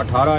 18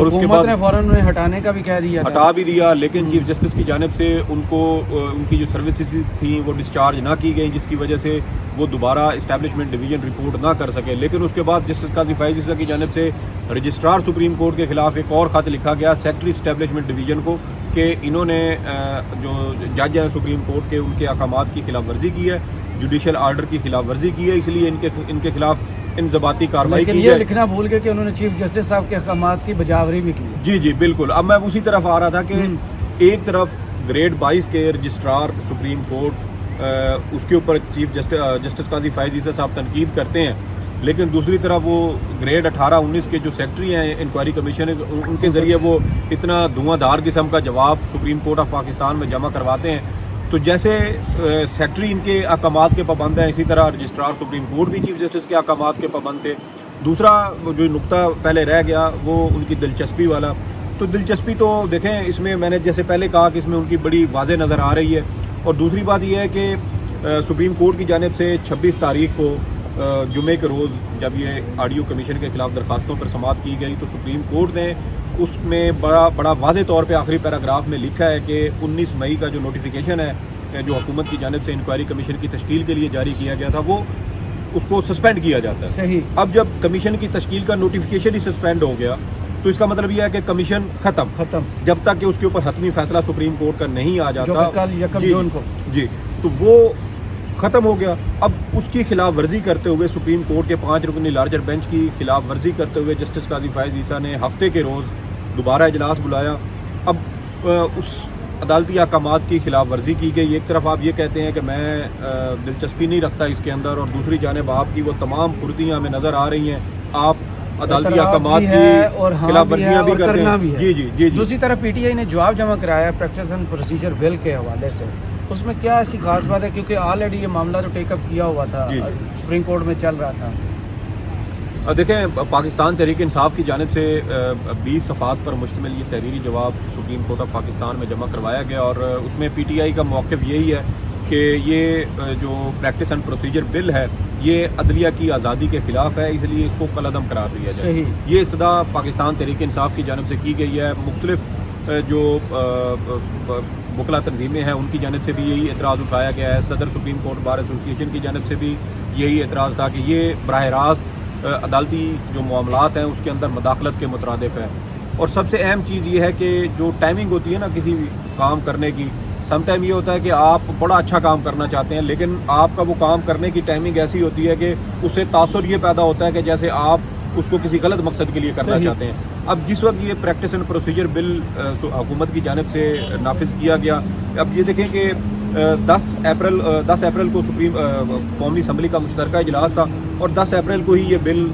اور اس کے حکومت بعد نے فوراً انہیں ہٹانے کا بھی کہہ دیا تھا. ہٹا بھی دیا، لیکن چیف جسٹس کی جانب سے ان کو ان کی جو سروسز تھیں وہ ڈسچارج نہ کی گئیں، جس کی وجہ سے وہ دوبارہ اسٹیبلشمنٹ ڈویژن رپورٹ نہ کر سکے. لیکن اس کے بعد جسٹس قاضی فائز عیسیٰ کی جانب سے رجسٹرار سپریم کورٹ کے خلاف ایک اور خط لکھا گیا سیکرٹری اسٹیبلشمنٹ ڈویژن کو کہ انہوں نے جو جج ہیں سپریم کورٹ کے ان کے احکامات کی خلاف ورزی کی ہے، جوڈیشل آرڈر کی خلاف ورزی کی ہے، اس لیے ان کے خلاف انضباطی کارروائی لیکن کی یہ جائے. لکھنا بھول گئے کہ انہوں نے چیف جسٹس صاحب کے احکامات کی بجاوری بھی کی ہے. جی جی بالکل. اب میں اسی طرف آ رہا تھا کہ ایک طرف گریڈ 22 کے رجسٹرار سپریم کورٹ اس کے اوپر چیف جسٹس قاضی فائز عیسیٰ صاحب تنقید کرتے ہیں، لیکن دوسری طرف وہ گریڈ 18-19 کے جو سیکرٹری ہیں انکوائری کمیشن ان کے ذریعے وہ اتنا دھواں دھار قسم کا جواب سپریم کورٹ آف پاکستان میں جمع کرواتے ہیں. تو جیسے سیکرٹری ان کے احکامات کے پابند ہیں، اسی طرح رجسٹرار سپریم کورٹ بھی چیف جسٹس کے احکامات کے پابند تھے. دوسرا جو نقطہ پہلے رہ گیا وہ ان کی دلچسپی والا. تو دلچسپی تو دیکھیں اس میں میں نے جیسے پہلے کہا کہ اس میں ان کی بڑی واضح نظر آ رہی ہے. اور دوسری بات یہ ہے کہ سپریم کورٹ کی جانب سے 26 تاریخ کو جمعے کے روز جب یہ آڈیو کمیشن کے خلاف درخواستوں پر سماعت کی گئی تو سپریم کورٹ نے اس میں بڑا واضح طور پہ آخری پیراگراف میں لکھا ہے کہ 19 مئی کا جو نوٹیفیکیشن ہے جو حکومت کی جانب سے انکوائری کمیشن کی تشکیل کے لیے جاری کیا گیا تھا وہ اس کو سسپینڈ کیا جاتا ہے. صحیح. اب جب کمیشن کی تشکیل کا نوٹیفیکیشن ہی سسپینڈ ہو گیا تو اس کا مطلب یہ ہے کہ کمیشن ختم جب تک کہ اس کے اوپر حتمی فیصلہ سپریم کورٹ کا نہیں آ جاتا. جو کل 1 جون کو جی تو وہ ختم ہو گیا. اب اس کی خلاف ورزی کرتے ہوئے سپریم کورٹ کے 5 رکنی لارجر بینچ کی خلاف ورزی کرتے ہوئے جسٹس قاضی فائز عیسیٰ نے ہفتے کے روز دوبارہ اجلاس بلایا. اب اس عدالتی احکامات کی خلاف ورزی کی گئی. ایک طرف آپ یہ کہتے ہیں کہ میں دلچسپی نہیں رکھتا اس کے اندر، اور دوسری جانب آپ کی وہ تمام پھرتیاں ہمیں نظر آ رہی ہیں، آپ عدالتی احکامات کی خلاف ورزیاں بھی کرتے ہیں. جی جی جی. دوسری طرف پی ٹی آئی نے جواب جمع کرایا پریکٹس اینڈ پروسیجر بل کے حوالے سے. اس میں کیا ایسی خاص بات ہے کیونکہ آلریڈی یہ معاملہ تو ٹیک اپ کیا ہوا تھا، سپریم کورٹ میں چل رہا تھا. دیکھیں پاکستان تحریک انصاف کی جانب سے 20 صفحات پر مشتمل یہ تحریری جواب سپریم کورٹ آف پاکستان میں جمع کروایا گیا، اور اس میں پی ٹی آئی کا موقف یہی ہے کہ یہ جو پریکٹس اینڈ پروسیجر بل ہے یہ عدلیہ کی آزادی کے خلاف ہے، اس لیے اس کو کالعدم قرار دیا جائے. صحیح. یہ استدعا پاکستان تحریک انصاف کی جانب سے کی گئی ہے. مختلف جو وکلا تنظیمیں ہیں ان کی جانب سے بھی یہی اعتراض اٹھایا گیا ہے. صدر سپریم کورٹ بار ایسوسی ایشن کی جانب سے بھی یہی اعتراض تھا کہ یہ براہ راست عدالتی جو معاملات ہیں اس کے اندر مداخلت کے مترادف ہے. اور سب سے اہم چیز یہ ہے کہ جو ٹائمنگ ہوتی ہے نا کسی بھی کام کرنے کی، سم ٹائم یہ ہوتا ہے کہ آپ بڑا اچھا کام کرنا چاہتے ہیں لیکن آپ کا وہ کام کرنے کی ٹائمنگ ایسی ہوتی ہے کہ اس سے تاثر یہ پیدا ہوتا ہے کہ جیسے آپ اس کو کسی غلط مقصد کے لیے کرنا چاہتے ہیں. اب جس وقت یہ پریکٹس اینڈ پروسیجر بل حکومت کی جانب سے نافذ کیا گیا، اب یہ دیکھیں کہ 10 اپریل کو سپریم قومی اسمبلی کا مشترکہ اجلاس تھا، اور 10 اپریل کو ہی یہ بل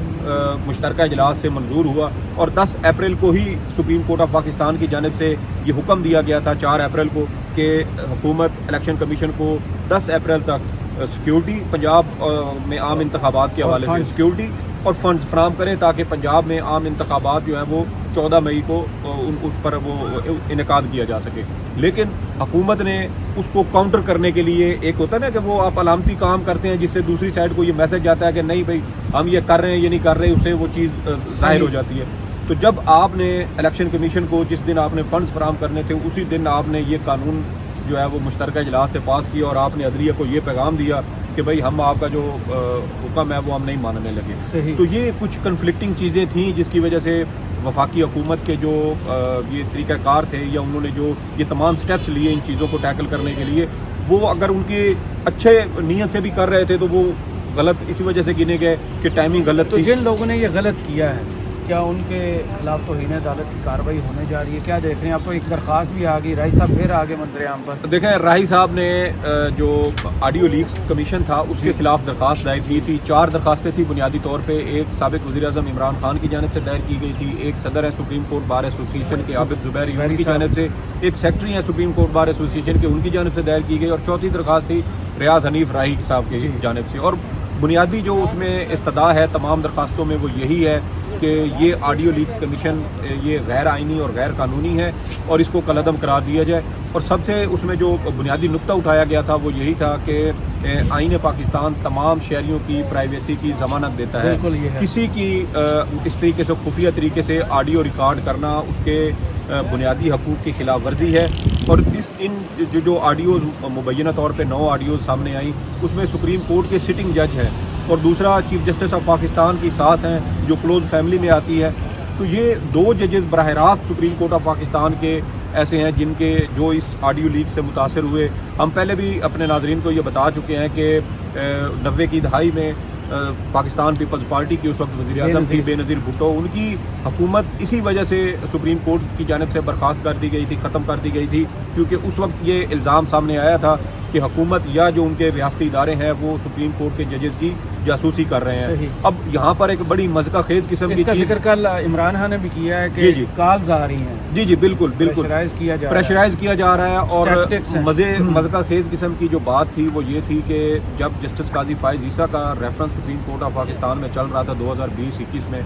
مشترکہ اجلاس سے منظور ہوا، اور 10 اپریل کو ہی سپریم کورٹ آف پاکستان کی جانب سے یہ حکم دیا گیا تھا 4 اپریل کو کہ حکومت الیکشن کمیشن کو 10 اپریل تک سیکیورٹی پنجاب میں عام انتخابات کے حوالے سے سیکیورٹی اور فنڈ فراہم کریں تاکہ پنجاب میں عام انتخابات جو ہیں وہ 14 مئی کو اس پر وہ انعقاد کیا جا سکے. لیکن حکومت نے اس کو کاؤنٹر کرنے کے لیے ایک ہوتا ہے نا کہ وہ آپ علامتی کام کرتے ہیں جس سے دوسری سائڈ کو یہ میسج جاتا ہے کہ نہیں بھائی ہم یہ کر رہے ہیں یہ نہیں کر رہے، اس سے وہ چیز ظاہر ہو جاتی ہے. تو جب آپ نے الیکشن کمیشن کو جس دن آپ نے فنڈز فراہم کرنے تھے اسی دن آپ نے یہ قانون جو ہے وہ مشترکہ اجلاس سے پاس کیا، اور آپ نے عدلیہ کو یہ پیغام دیا کہ بھائی ہم آپ کا جو حکم ہے وہ ہم نہیں ماننے لگے. صحیح. تو یہ کچھ کنفلکٹنگ چیزیں تھیں جس کی وجہ سے وفاقی حکومت کے جو یہ طریقہ کار تھے یا انہوں نے جو یہ تمام سٹیپس لیے ان چیزوں کو ٹیکل کرنے کے لیے، وہ اگر ان کی اچھے نیت سے بھی کر رہے تھے تو وہ غلط اسی وجہ سے گنے گئے کہ ٹائمنگ غلط تو تھی. جن لوگوں نے یہ غلط کیا ہے کیا ان کے خلاف توہین عدالت کی کارروائی ہونے جا رہی ہے؟ کیا دیکھ رہے ہیں آپ؟ تو ایک درخواست بھی آ گئی، رائی صاحب پھر آگے منظر عام پر. دیکھیں راہی صاحب نے جو آڈیو لیکس کمیشن تھا اس کے خلاف درخواست دائر کی تھی. 4 درخواستیں تھیں بنیادی طور پہ. ایک سابق وزیر اعظم عمران خان کی جانب سے دائر کی گئی تھی، ایک صدر ہے سپریم کورٹ بار ایسوسی ایشن کے عابد زبیر ان کی جانب سے، ایک سیکرٹری ہیں سپریم کورٹ بار ایسوسی ایشن کے ان کی جانب سے دائر کی گئی، اور چوتھی درخواست تھی ریاض حنیف راہی صاحب کی جانب سے. اور بنیادی جو اس میں استدعا ہے تمام درخواستوں میں وہ یہی ہے کہ یہ آڈیو لیکس کمیشن یہ غیر آئینی اور غیر قانونی ہے اور اس کو کالعدم قرار دیا جائے. اور سب سے اس میں جو بنیادی نقطہ اٹھایا گیا تھا وہ یہی تھا کہ آئین پاکستان تمام شہریوں کی پرائیویسی کی ضمانت دیتا ہے. کسی کی اس طریقے سے خفیہ طریقے سے آڈیو ریکارڈ کرنا اس کے بنیادی حقوق کی خلاف ورزی ہے. اور ان جو آڈیوز مبینہ طور پہ 9 آڈیوز سامنے آئیں اس میں سپریم کورٹ کے سٹنگ جج ہیں اور دوسرا چیف جسٹس آف پاکستان کی ساس ہیں جو کلوز فیملی میں آتی ہے. تو یہ 2 ججز براہ راست سپریم کورٹ آف پاکستان کے ایسے ہیں جن کے جو اس آڈیو لیک سے متاثر ہوئے. ہم پہلے بھی اپنے ناظرین کو یہ بتا چکے ہیں کہ 90 کی دہائی میں پاکستان پیپلز پارٹی کی اس وقت وزیر اعظم تھی بے نظیر بھٹو, ان کی حکومت اسی وجہ سے سپریم کورٹ کی جانب سے برخاست کر دی گئی تھی, ختم کر دی گئی تھی, کیونکہ اس وقت یہ الزام سامنے آیا تھا کہ حکومت یا جو ان کے ریاستی ادارے ہیں وہ سپریم کورٹ کے ججز کی جاسوسی کر رہے ہیں. اب یہاں پر ایک بڑی مذاق خیز قسم کی چیز ذکر کل عمران خان نے بھی کیا ہے کہ کالز آ رہی ہیں. جی بالکل پریشرائز کیا جا رہا ہے. اور مذاق خیز قسم کی جو بات تھی وہ یہ تھی کہ جب جسٹس قاضی فائز عیسیٰ کا reference supreme court of Pakistan میں چل رہا تھا 2020-21 میں,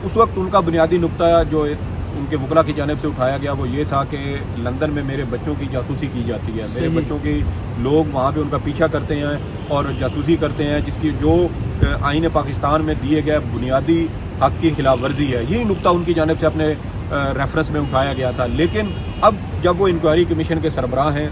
اس وقت ان کا بنیادی نقطہ جو ان کے وکلا کی جانب سے اٹھایا گیا وہ یہ تھا کہ لندن میں میرے بچوں کی جاسوسی کی جاتی ہے, میرے بچوں کی لوگ وہاں پہ ان کا پیچھا کرتے ہیں اور جاسوسی کرتے ہیں جس کی جو آئین پاکستان میں دیے گئے بنیادی حق کی خلاف ورزی ہے. یہی نقطہ ان کی جانب سے اپنے ریفرنس میں اٹھایا گیا تھا. لیکن اب جب وہ انکوائری کمیشن کے سربراہ ہیں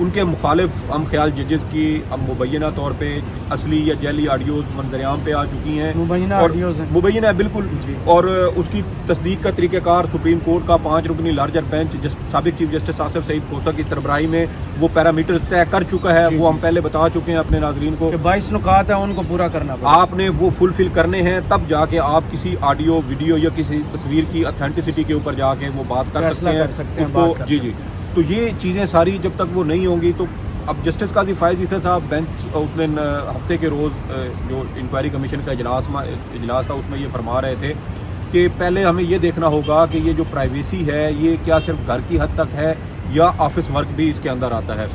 ان کے مخالف ہم خیال ججز کی اب مبینہ طور پہ اصلی یا جعلی آڈیوز منظر عام پہ آ چکی ہیں. مبینہ ہے بالکل. اور اس کی تصدیق کا طریقہ کار سپریم کورٹ کا 5 رکنی لارجر بینچ سابق چیف جسٹس آصف سعید کھوسہ کی سربراہی میں وہ پیرامیٹرز طے کر چکا ہے. وہ ہم پہلے بتا چکے ہیں اپنے ناظرین کو کہ 22 نکات ہیں ان کو پورا کرنا پڑے. آپ نے وہ فلفل کرنے ہیں تب جا کے آپ کسی آڈیو ویڈیو یا کسی تصویر کی اتھینٹسٹی کے اوپر جا کے وہ بات کر سکتے ہیں اس کو. جی تو یہ چیزیں ساری جب تک وہ نہیں ہوں گی تو اب جسٹس قاضی فائز عیسیٰ صاحب بینچ اس میں ہفتے کے روز جو انکوائری کمیشن کا اجلاس تھا اس میں یہ فرما رہے تھے کہ پہلے ہمیں یہ دیکھنا ہوگا کہ یہ جو پرائیویسی ہے یہ کیا صرف گھر کی حد تک ہے یا آفس ورک بھی اس کے اندر آتا ہے.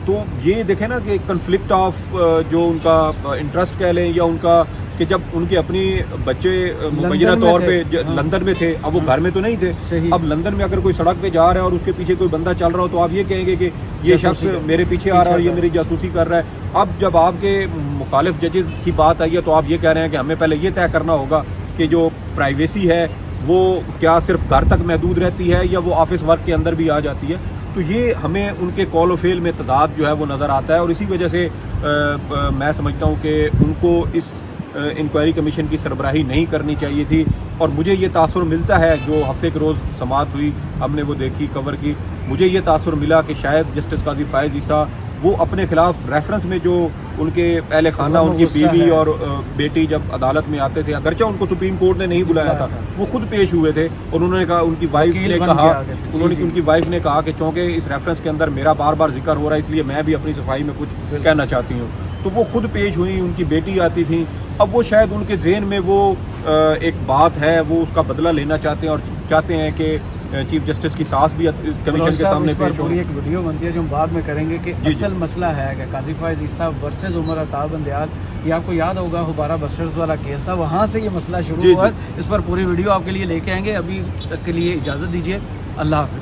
تو یہ دیکھیں نا کہ کنفلکٹ آف جو ان کا انٹرسٹ کہہ لیں یا ان کا کہ جب ان کے اپنی بچے مبینہ طور پہ لندن میں تھے, اب وہ گھر میں تو نہیں تھے. اب لندن میں اگر کوئی سڑک پہ جا رہا ہے اور اس کے پیچھے کوئی بندہ چل رہا ہو تو آپ یہ کہیں گے کہ یہ شخص میرے پیچھے آ رہا ہے اور یہ میری جاسوسی کر رہا ہے. اب جب آپ کے مخالف ججز کی بات آئی ہے تو آپ یہ کہہ رہے ہیں کہ ہمیں پہلے یہ طے کرنا ہوگا کہ جو پرائیویسی ہے وہ کیا صرف گھر تک محدود رہتی ہے یا وہ آفس ورک کے اندر بھی آ جاتی ہے. تو یہ ہمیں ان کے قول و فعل میں تضاد جو ہے وہ نظر آتا ہے اور اسی وجہ سے میں سمجھتا ہوں کہ ان کو اس انکوائری کمیشن کی سربراہی نہیں کرنی چاہیے تھی. اور مجھے یہ تاثر ملتا ہے جو ہفتے کے روز سماعت ہوئی ہم نے وہ دیکھی کور کی, مجھے یہ تاثر ملا کہ شاید جسٹس قاضی فائز عیسیٰ وہ اپنے خلاف ریفرنس میں جو ان کے اہل خانہ ان کی بیوی اور بیٹی جب عدالت میں آتے تھے, اگرچہ ان کو سپریم کورٹ نے نہیں بلایا تھا, وہ خود پیش ہوئے تھے اور انہوں نے کہا ان کی وائف نے کہا کہ چونکہ اس ریفرنس کے اندر میرا بار بار ذکر ہو رہا ہے اس لیے میں بھی اپنی صفائی میں کچھ کہنا چاہتی ہوں. تو وہ خود پیش ہوئی, ان کی بیٹی آتی تھی. اب وہ شاید ان کے ذہن میں وہ ایک بات ہے وہ اس کا بدلہ لینا چاہتے ہیں اور چاہتے ہیں کہ چیف جسٹس کی ساس بھی کمیشن کے سامنے پیش ہو. ایک ویڈیو بنتی ہے جو ہم بعد میں کریں گے کہ اصل مسئلہ ہے کہ قاضی فائز عیسیٰ ورسز عمر عطا بندیال, یہ آپ کو یاد ہوگا ہبارہ بسٹرز والا کیس تھا, وہاں سے یہ مسئلہ شروع ہوا. اس پر پوری ویڈیو آپ کے لیے لے کے آئیں گے. ابھی تک کے لیے اجازت دیجیے, اللہ حافظ.